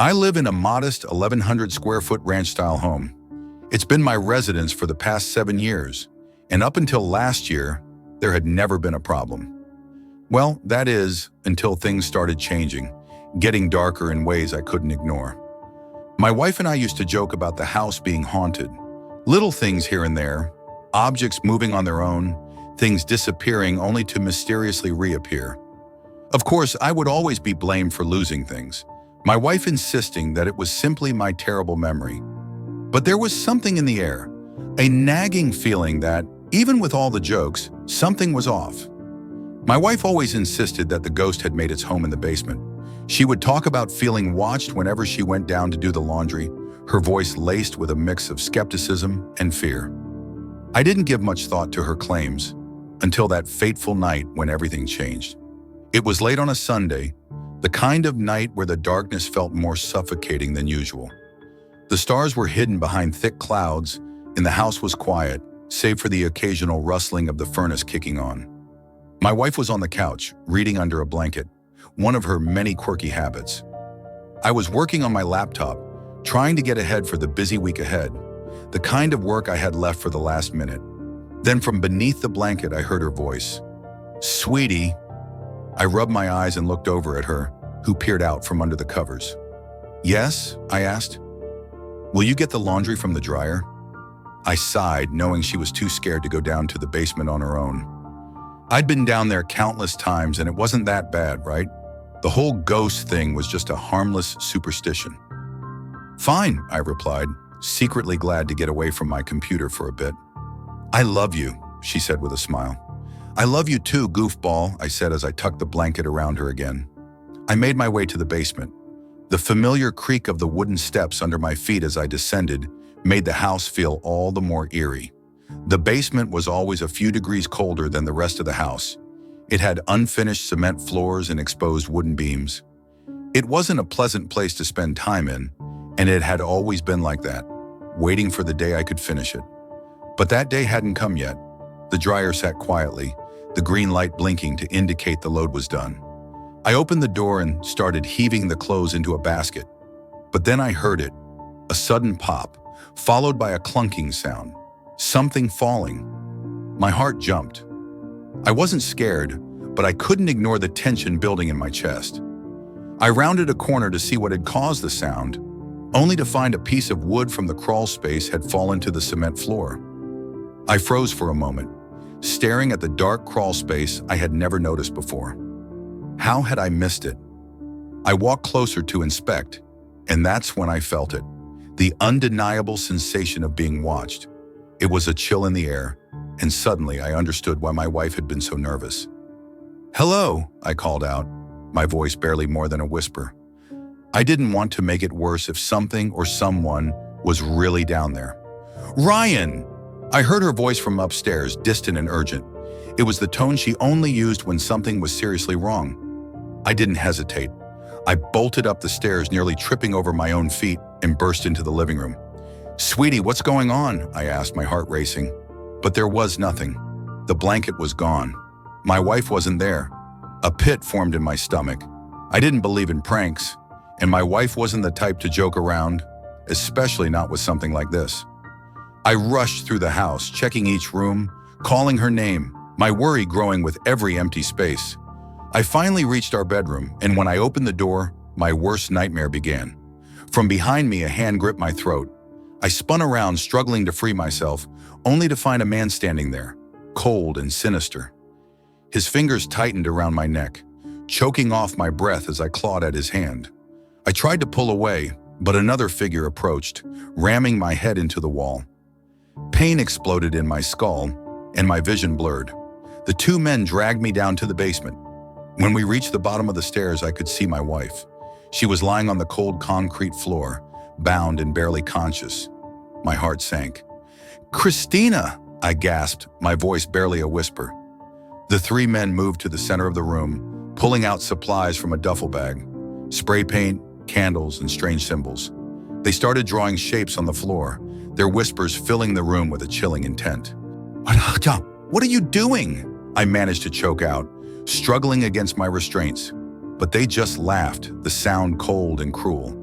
I live in a modest 1,100 square foot ranch-style home. It's been my residence for the past 7 years, and up until last year, there had never been a problem. Well, that is, until things started changing, getting darker in ways I couldn't ignore. My wife and I used to joke about the house being haunted. Little things here and there, objects moving on their own, things disappearing only to mysteriously reappear. Of course, I would always be blamed for losing things, my wife insisting that it was simply my terrible memory. But there was something in the air, a nagging feeling that, even with all the jokes, something was off. My wife always insisted that the ghost had made its home in the basement. She would talk about feeling watched whenever she went down to do the laundry, her voice laced with a mix of skepticism and fear. I didn't give much thought to her claims until that fateful night when everything changed. It was late on a Sunday, the kind of night where the darkness felt more suffocating than usual. The stars were hidden behind thick clouds, and the house was quiet, save for the occasional rustling of the furnace kicking on. My wife was on the couch, reading under a blanket, one of her many quirky habits. I was working on my laptop, trying to get ahead for the busy week ahead, the kind of work I had left for the last minute. Then from beneath the blanket, I heard her voice. "Sweetie." I rubbed my eyes and looked over at her, who peered out from under the covers. "Yes?" I asked. "Will you get the laundry from the dryer?" I sighed, knowing she was too scared to go down to the basement on her own. I'd been down there countless times, and it wasn't that bad, right? The whole ghost thing was just a harmless superstition. "Fine," I replied, secretly glad to get away from my computer for a bit. "I love you," she said with a smile. "I love you too, goofball," I said as I tucked the blanket around her again. I made my way to the basement. The familiar creak of the wooden steps under my feet as I descended made the house feel all the more eerie. The basement was always a few degrees colder than the rest of the house. It had unfinished cement floors and exposed wooden beams. It wasn't a pleasant place to spend time in, and it had always been like that, waiting for the day I could finish it. But that day hadn't come yet. The dryer sat quietly, the green light blinking to indicate the load was done. I opened the door and started heaving the clothes into a basket. But then I heard it, a sudden pop, followed by a clunking sound. Something falling. My heart jumped. I wasn't scared, but I couldn't ignore the tension building in my chest. I rounded a corner to see what had caused the sound, only to find a piece of wood from the crawl space had fallen to the cement floor. I froze for a moment, staring at the dark crawl space I had never noticed before. How had I missed it? I walked closer to inspect, and that's when I felt it, the undeniable sensation of being watched. It was a chill in the air, and suddenly I understood why my wife had been so nervous. "Hello," I called out, my voice barely more than a whisper. I didn't want to make it worse if something or someone was really down there. "Ryan!" I heard her voice from upstairs, distant and urgent. It was the tone she only used when something was seriously wrong. I didn't hesitate. I bolted up the stairs, nearly tripping over my own feet, and burst into the living room. "Sweetie, what's going on?" I asked, my heart racing. But there was nothing. The blanket was gone. My wife wasn't there. A pit formed in my stomach. I didn't believe in pranks, and my wife wasn't the type to joke around, especially not with something like this. I rushed through the house, checking each room, calling her name, my worry growing with every empty space. I finally reached our bedroom, and when I opened the door, my worst nightmare began. From behind me, a hand gripped my throat. I spun around, struggling to free myself, only to find a man standing there, cold and sinister. His fingers tightened around my neck, choking off my breath as I clawed at his hand. I tried to pull away, but another figure approached, ramming my head into the wall. Pain exploded in my skull, and my vision blurred. The two men dragged me down to the basement. When we reached the bottom of the stairs, I could see my wife. She was lying on the cold concrete floor, bound and barely conscious. My heart sank. "Christina!" I gasped, my voice barely a whisper. The three men moved to the center of the room, pulling out supplies from a duffel bag. Spray paint, candles, and strange symbols. They started drawing shapes on the floor, their whispers filling the room with a chilling intent. "What are you doing?" I managed to choke out, struggling against my restraints. But they just laughed, the sound cold and cruel.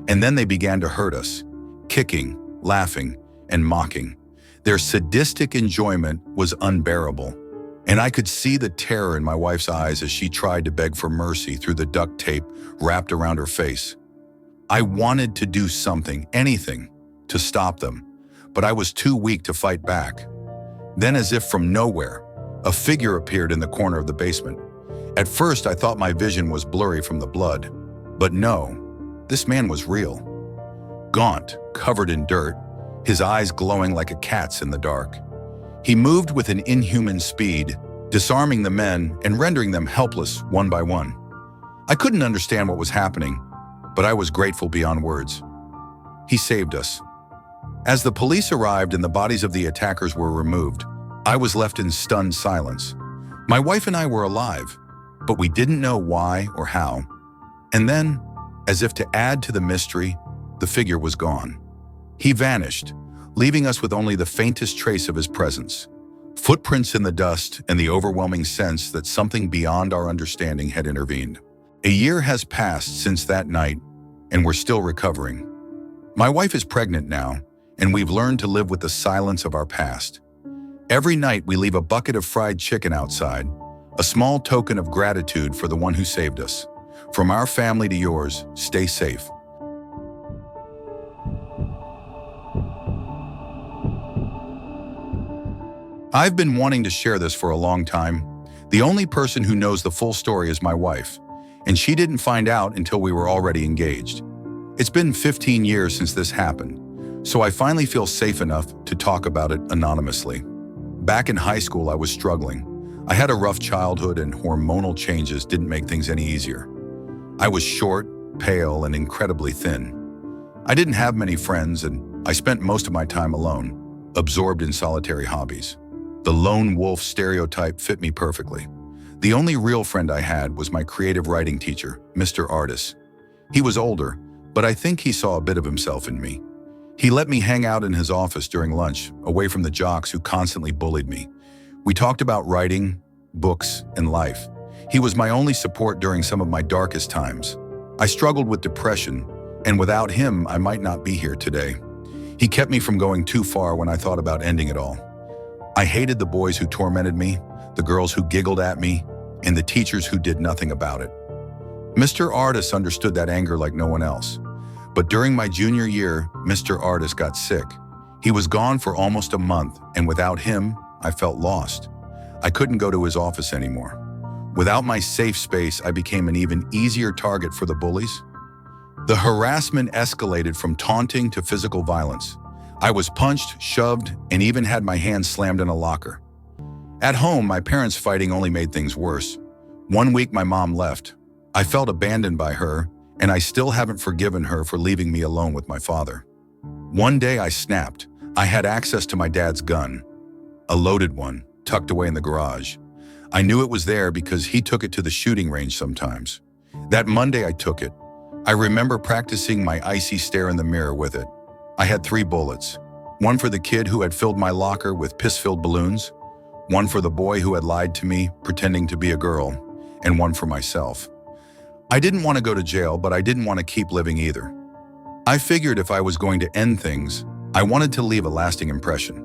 And then they began to hurt us, kicking, laughing, and mocking. Their sadistic enjoyment was unbearable, and I could see the terror in my wife's eyes as she tried to beg for mercy through the duct tape wrapped around her face. I wanted to do something, anything, to stop them, but I was too weak to fight back. Then, as if from nowhere, a figure appeared in the corner of the basement. At first, I thought my vision was blurry from the blood, but no, this man was real. Gaunt, covered in dirt, his eyes glowing like a cat's in the dark. He moved with an inhuman speed, disarming the men and rendering them helpless one by one. I couldn't understand what was happening, but I was grateful beyond words. He saved us. As the police arrived and the bodies of the attackers were removed, I was left in stunned silence. My wife and I were alive, but we didn't know why or how. And then, as if to add to the mystery, the figure was gone. He vanished, leaving us with only the faintest trace of his presence. Footprints in the dust and the overwhelming sense that something beyond our understanding had intervened. A year has passed since that night, and we're still recovering. My wife is pregnant now, and we've learned to live with the silence of our past. Every night we leave a bucket of fried chicken outside, a small token of gratitude for the one who saved us. From our family to yours, stay safe. I've been wanting to share this for a long time. The only person who knows the full story is my wife, and she didn't find out until we were already engaged. It's been 15 years since this happened, so I finally feel safe enough to talk about it anonymously. Back in high school, I was struggling. I had a rough childhood and hormonal changes didn't make things any easier. I was short, pale, and incredibly thin. I didn't have many friends, and I spent most of my time alone, absorbed in solitary hobbies. The lone wolf stereotype fit me perfectly. The only real friend I had was my creative writing teacher, Mr. Artis. He was older, but I think he saw a bit of himself in me. He let me hang out in his office during lunch, away from the jocks who constantly bullied me. We talked about writing, books, and life. He was my only support during some of my darkest times. I struggled with depression, and without him, I might not be here today. He kept me from going too far when I thought about ending it all. I hated the boys who tormented me, the girls who giggled at me, and the teachers who did nothing about it. Mr. Artis understood that anger like no one else. But during my junior year, Mr. Artis got sick. He was gone for almost a month, and without him, I felt lost. I couldn't go to his office anymore. Without my safe space, I became an even easier target for the bullies. The harassment escalated from taunting to physical violence. I was punched, shoved, and even had my hands slammed in a locker. At home, my parents' fighting only made things worse. One week, my mom left. I felt abandoned by her, and I still haven't forgiven her for leaving me alone with my father. One day, I snapped. I had access to my dad's gun, a loaded one, tucked away in the garage. I knew it was there because he took it to the shooting range sometimes. That Monday, I took it. I remember practicing my icy stare in the mirror with it. I had 3 bullets. One for the kid who had filled my locker with piss-filled balloons, one for the boy who had lied to me, pretending to be a girl, and one for myself. I didn't want to go to jail, but I didn't want to keep living either. I figured if I was going to end things, I wanted to leave a lasting impression.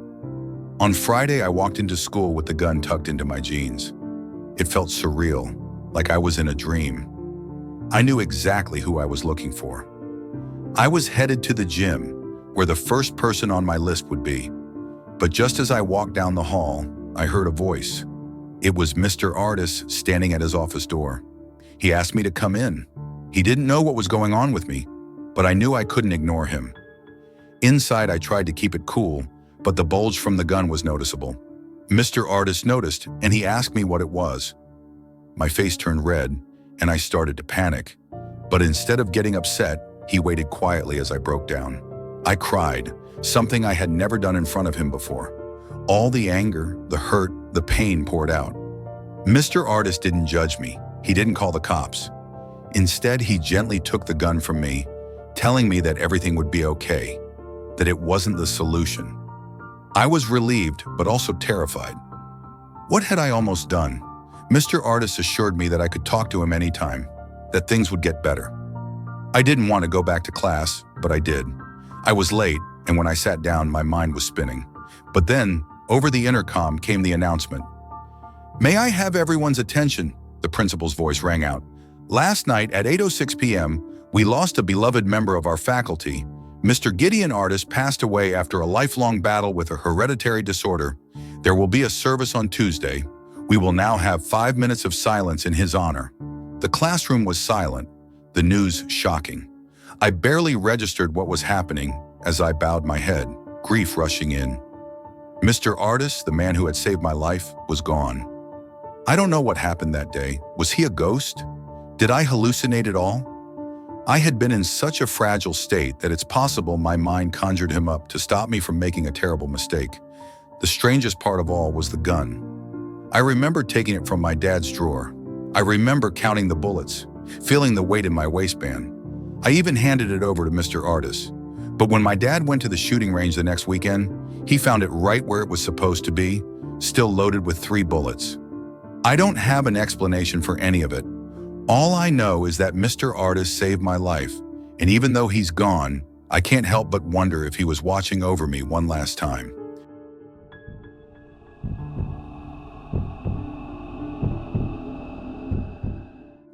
On Friday, I walked into school with the gun tucked into my jeans. It felt surreal, like I was in a dream. I knew exactly who I was looking for. I was headed to the gym, where the first person on my list would be. But just as I walked down the hall, I heard a voice. It was Mr. Artis standing at his office door. He asked me to come in. He didn't know what was going on with me, but I knew I couldn't ignore him. Inside, I tried to keep it cool, but the bulge from the gun was noticeable. Mr. Artis noticed, and he asked me what it was. My face turned red, and I started to panic. But instead of getting upset, he waited quietly as I broke down. I cried, something I had never done in front of him before. All the anger, the hurt, the pain poured out. Mr. Artis didn't judge me. He didn't call the cops. Instead, he gently took the gun from me, telling me that everything would be okay, that it wasn't the solution. I was relieved, but also terrified. What had I almost done? Mr. Artis assured me that I could talk to him anytime, that things would get better. I didn't want to go back to class, but I did. I was late, and when I sat down, my mind was spinning. But then, over the intercom came the announcement. "May I have everyone's attention?" the principal's voice rang out. "Last night at 8:06 p.m., we lost a beloved member of our faculty. Mr. Gideon Artis passed away after a lifelong battle with a hereditary disorder. There will be a service on Tuesday. We will now have 5 minutes of silence in his honor." The classroom was silent, the news shocking. I barely registered what was happening as I bowed my head, grief rushing in. Mr. Artis, the man who had saved my life, was gone. I don't know what happened that day. Was he a ghost? Did I hallucinate it all? I had been in such a fragile state that it's possible my mind conjured him up to stop me from making a terrible mistake. The strangest part of all was the gun. I remember taking it from my dad's drawer. I remember counting the bullets, feeling the weight in my waistband. I even handed it over to Mr. Artis. But when my dad went to the shooting range the next weekend, he found it right where it was supposed to be, still loaded with 3 bullets. I don't have an explanation for any of it. All I know is that Mr. Artis saved my life, and even though he's gone, I can't help but wonder if he was watching over me one last time.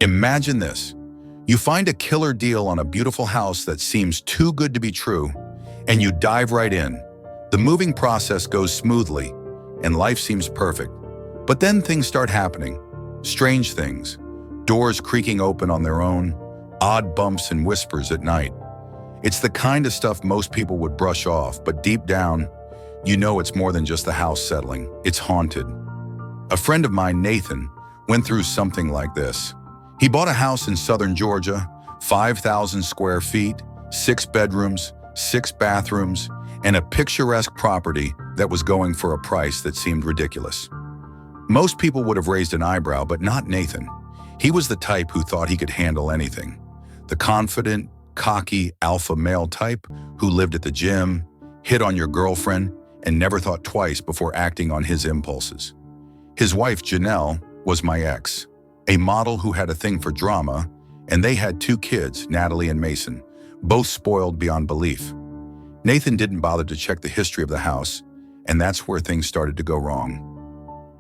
Imagine this. You find a killer deal on a beautiful house that seems too good to be true, and you dive right in. The moving process goes smoothly, and life seems perfect. But then things start happening. Strange things. Doors creaking open on their own, odd bumps and whispers at night. It's the kind of stuff most people would brush off, but deep down, you know it's more than just the house settling. It's haunted. A friend of mine, Nathan, went through something like this. He bought a house in southern Georgia, 5,000 square feet, 6 bedrooms, 6 bathrooms, and a picturesque property that was going for a price that seemed ridiculous. Most people would have raised an eyebrow, but not Nathan. He was the type who thought he could handle anything. The confident, cocky, alpha male type who lived at the gym, hit on your girlfriend, and never thought twice before acting on his impulses. His wife, Janelle, was my ex, a model who had a thing for drama, and they had 2 kids, Natalie and Mason, both spoiled beyond belief. Nathan didn't bother to check the history of the house, and that's where things started to go wrong.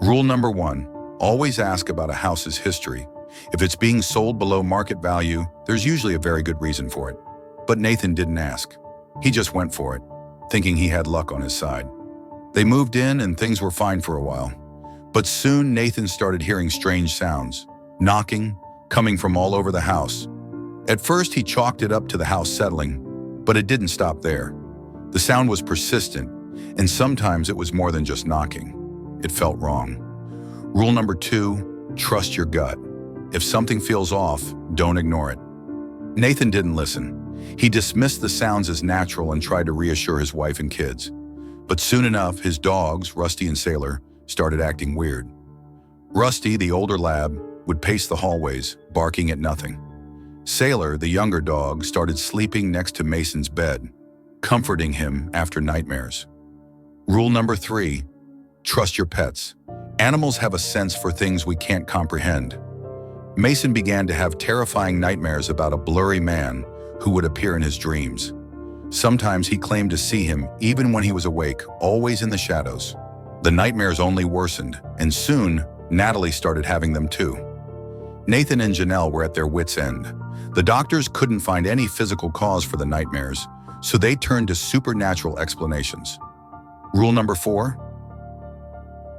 Rule number 1, always ask about a house's history. If it's being sold below market value, there's usually a very good reason for it. But Nathan didn't ask. He just went for it, thinking he had luck on his side. They moved in and things were fine for a while. But soon Nathan started hearing strange sounds. Knocking, coming from all over the house. At first, he chalked it up to the house settling, but it didn't stop there. The sound was persistent, and sometimes it was more than just knocking. It felt wrong. Rule number 2, trust your gut. If something feels off, don't ignore it. Nathan didn't listen. He dismissed the sounds as natural and tried to reassure his wife and kids. But soon enough, his dogs, Rusty and Sailor, started acting weird. Rusty, the older lab, would pace the hallways, barking at nothing. Sailor, the younger dog, started sleeping next to Mason's bed, comforting him after nightmares. Rule number 3, trust your pets. Animals have a sense for things we can't comprehend. Mason began to have terrifying nightmares about a blurry man who would appear in his dreams. Sometimes he claimed to see him even when he was awake, always in the shadows. The nightmares only worsened, and soon, Natalie started having them too. Nathan and Janelle were at their wits' end. The doctors couldn't find any physical cause for the nightmares, so they turned to supernatural explanations. Rule number 4,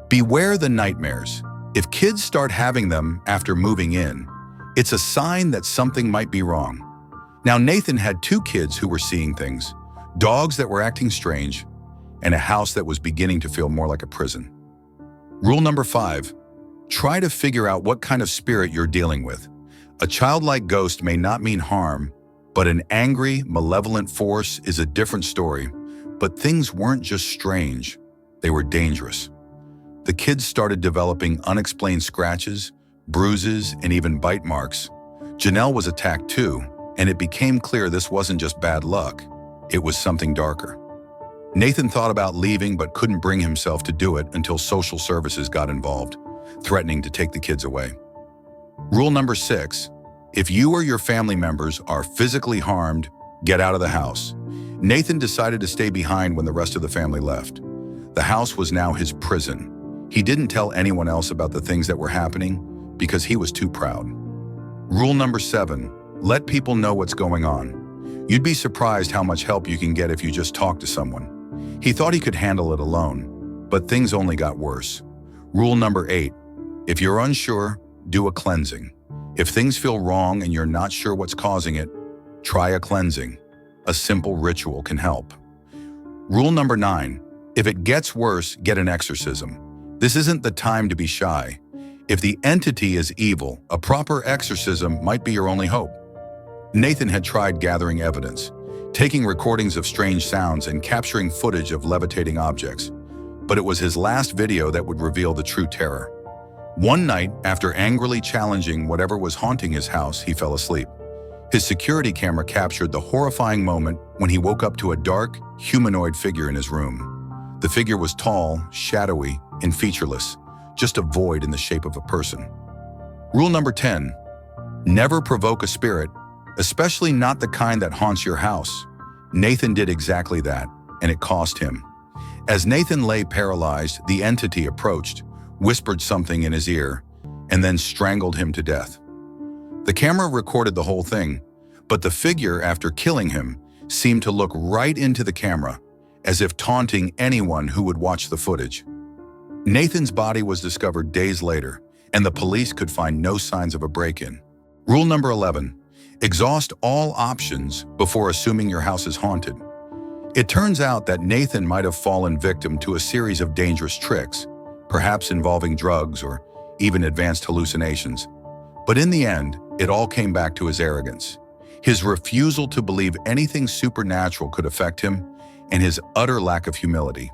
beware the nightmares. If kids start having them after moving in, it's a sign that something might be wrong. Now, Nathan had 2 kids who were seeing things, dogs that were acting strange, and a house that was beginning to feel more like a prison. Rule number 5, try to figure out what kind of spirit you're dealing with. A childlike ghost may not mean harm, but an angry, malevolent force is a different story. But things weren't just strange, they were dangerous. The kids started developing unexplained scratches, bruises, and even bite marks. Janelle was attacked too, and it became clear this wasn't just bad luck, it was something darker. Nathan thought about leaving but couldn't bring himself to do it until social services got involved, threatening to take the kids away. Rule number 6, If you or your family members are physically harmed, get out of the house. Nathan decided to stay behind when the rest of the family left. The house was now his prison. He didn't tell anyone else about the things that were happening because he was too proud. Rule number 7, let people know what's going on. You'd be surprised how much help you can get if you just talk to someone. He thought he could handle it alone, but things only got worse. Rule number 8, if you're unsure, do a cleansing. If things feel wrong and you're not sure what's causing it, try a cleansing. A simple ritual can help. Rule number 9, if it gets worse, get an exorcism. This isn't the time to be shy. If the entity is evil, a proper exorcism might be your only hope. Nathan had tried gathering evidence, taking recordings of strange sounds and capturing footage of levitating objects, but it was his last video that would reveal the true terror. One night, after angrily challenging whatever was haunting his house, he fell asleep. His security camera captured the horrifying moment when he woke up to a dark, humanoid figure in his room. The figure was tall, shadowy, and featureless, just a void in the shape of a person. Rule number 10, never provoke a spirit, especially not the kind that haunts your house. Nathan did exactly that, and it cost him. As Nathan lay paralyzed, the entity approached, whispered something in his ear, and then strangled him to death. The camera recorded the whole thing, but the figure, after killing him, seemed to look right into the camera, as if taunting anyone who would watch the footage. Nathan's body was discovered days later, and the police could find no signs of a break-in. Rule number 11, exhaust all options before assuming your house is haunted. It turns out that Nathan might have fallen victim to a series of dangerous tricks, perhaps involving drugs or even advanced hallucinations. But in the end, it all came back to his arrogance, his refusal to believe anything supernatural could affect him, and his utter lack of humility.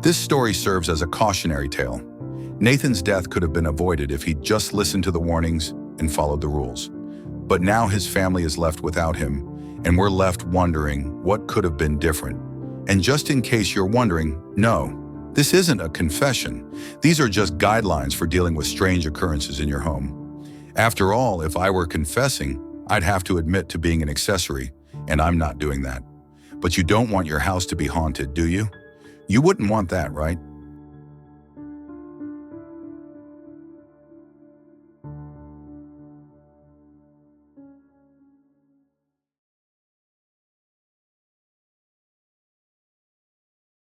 This story serves as a cautionary tale. Nathan's death could have been avoided if he'd just listened to the warnings and followed the rules. But now his family is left without him, and we're left wondering what could have been different. And just in case you're wondering, no, this isn't a confession. These are just guidelines for dealing with strange occurrences in your home. After all, if I were confessing, I'd have to admit to being an accessory, and I'm not doing that. But you don't want your house to be haunted, do you? You wouldn't want that, right?